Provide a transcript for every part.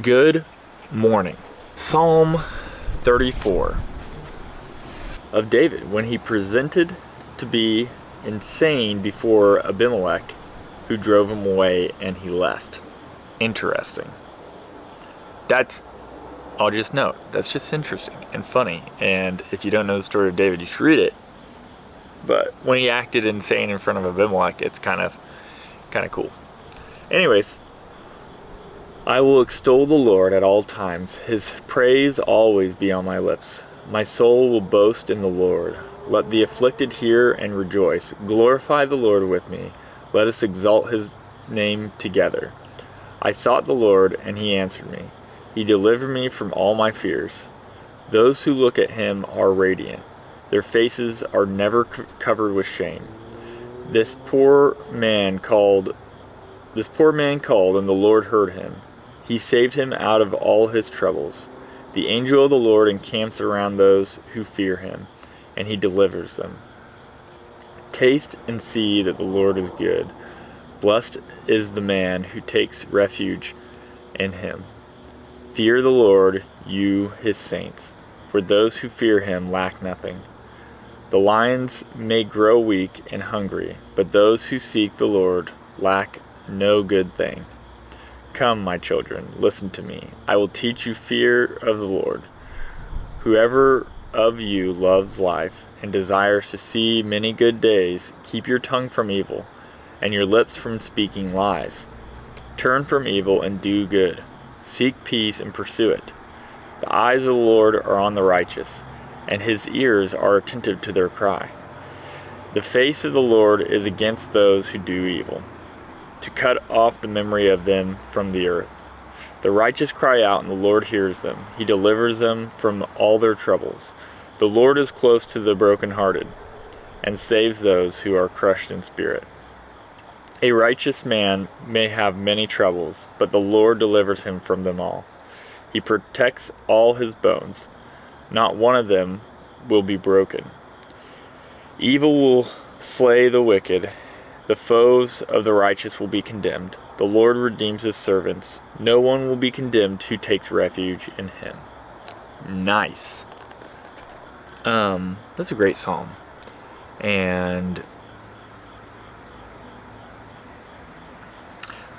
Good morning. Psalm 34 of David, when he presented to be insane before Abimelech, who drove him away and he left. Interesting. I'll just note, that's just interesting and funny. And if you don't know the story of David, you should read it. But when he acted insane in front of Abimelech, it's kind of cool. Anyways, I will extol the Lord at all times. His praise always be on my lips. My soul will boast in the Lord. Let the afflicted hear and rejoice. Glorify the Lord with me. Let us exalt his name together. I sought the Lord, and he answered me. He delivered me from all my fears. Those who look at him are radiant. Their faces are never covered with shame. This poor man called, and the Lord heard him. He saved him out of all his troubles. The angel of the Lord encamps around those who fear him, and he delivers them. Taste and see that the Lord is good. Blessed is the man who takes refuge in him. Fear the Lord, you his saints, for those who fear him lack nothing. The lions may grow weak and hungry, but those who seek the Lord lack no good thing. Come, my children, listen to me. I will teach you fear of the Lord. Whoever of you loves life and desires to see many good days, keep your tongue from evil and your lips from speaking lies. Turn from evil and do good. Seek peace and pursue it. The eyes of the Lord are on the righteous, and his ears are attentive to their cry. The face of the Lord is against those who do evil, to cut off the memory of them from the earth. The righteous cry out, and the Lord hears them. He delivers them from all their troubles. The Lord is close to the brokenhearted, and saves those who are crushed in spirit. A righteous man may have many troubles, but the Lord delivers him from them all. He protects all his bones. Not one of them will be broken. Evil will slay the wicked. The foes of the righteous will be condemned. The Lord redeems his servants. No one will be condemned who takes refuge in him. Nice. That's a great psalm. And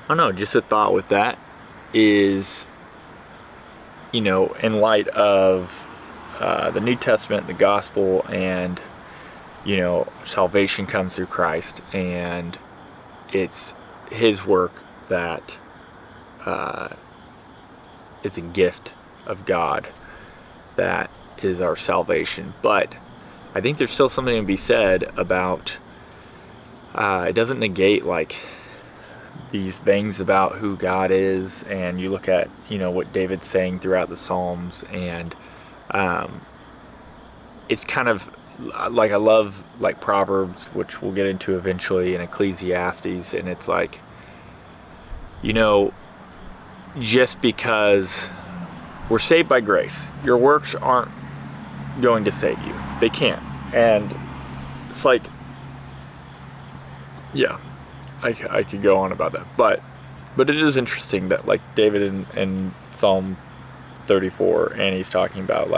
I don't know, just a thought with that is, in light of the New Testament, the gospel, and salvation comes through Christ, and it's his work that it's a gift of God that is our salvation. But I think there's still something to be said about it doesn't negate these things about who God is, and you look at what David's saying throughout the Psalms, and it's kind of I love Proverbs, which we'll get into eventually, and Ecclesiastes, and it's just because we're saved by grace, your works aren't going to save you. They can't. And it's I could go on about that, but it is interesting that David in Psalm 34, and he's talking about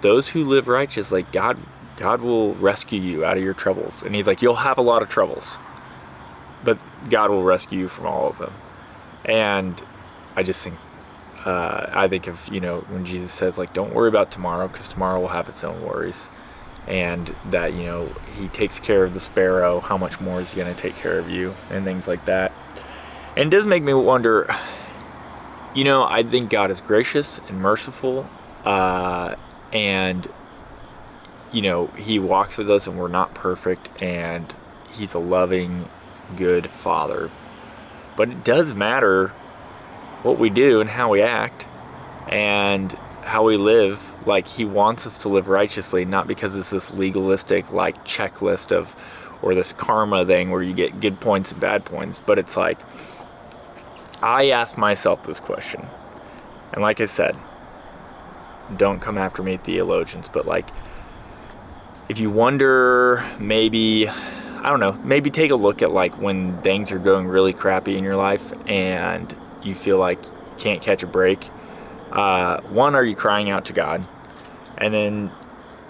those who live righteous, God will rescue you out of your troubles. And he's you'll have a lot of troubles, but God will rescue you from all of them. And I just think, I think of, when Jesus says, don't worry about tomorrow, because tomorrow will have its own worries. And that, he takes care of the sparrow, how much more is he going to take care of you, and things like that. And it does make me wonder, I think God is gracious and merciful, and he walks with us, and we're not perfect, and he's a loving, good father. But it does matter what we do and how we act and how we live. He wants us to live righteously, not because it's this legalistic checklist of, or this karma thing where you get good points and bad points. But it's I asked myself this question, and like I said, don't come after me, theologians, but if you wonder, maybe I don't know, maybe take a look at when things are going really crappy in your life, and you feel like you can't catch a break. One, are you crying out to God? And then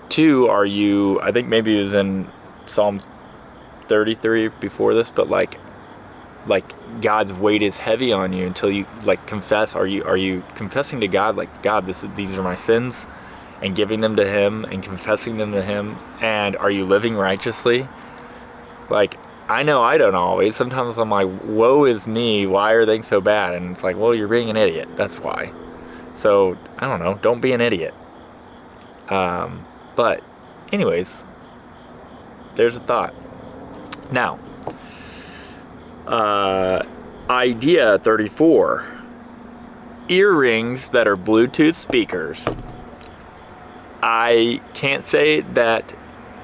two, are you, I think maybe it was in Psalm 33 before this, but like God's weight is heavy on you until you like confess. Are you confessing to God, like, God, these are my sins, and giving them to Him and confessing them to Him? And are you living righteously? Like, I know I don't always. Sometimes I'm like, woe is me, why are things so bad? And it's like, well, you're being an idiot, that's why. So I don't know, don't be an idiot. But anyways, there's a thought. Now, idea 34, earrings that are Bluetooth speakers. I can't say that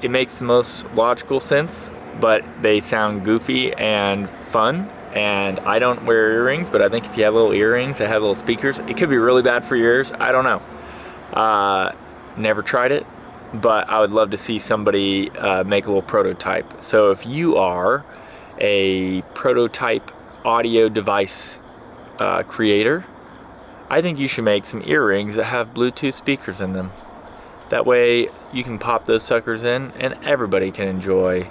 it makes the most logical sense, but they sound goofy and fun. And I don't wear earrings, but I think if you have little earrings that have little speakers, it could be really bad for your ears. I don't know. Never tried it, but I would love to see somebody make a little prototype. So if you are a prototype audio device creator, I think you should make some earrings that have Bluetooth speakers in them. That way you can pop those suckers in and everybody can enjoy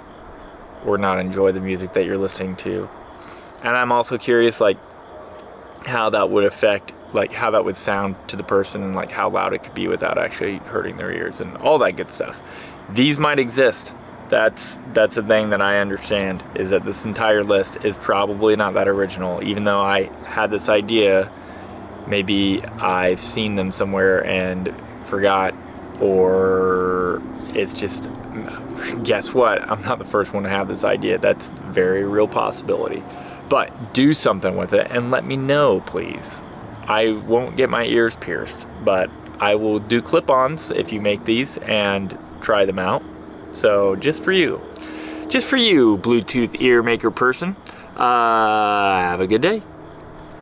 or not enjoy the music that you're listening to. And I'm also curious, like, how that would affect, like, how that would sound to the person, and like how loud it could be without actually hurting their ears and all that good stuff. These might exist. That's a thing that I understand, is that this entire list is probably not that original. Even though I had this idea, maybe I've seen them somewhere and forgot, or it's just, guess what? I'm not the first one to have this idea. That's a very real possibility. But do something with it and let me know, please. I won't get my ears pierced, but I will do clip-ons if you make these and try them out. So just for you, Bluetooth ear maker person, have a good day.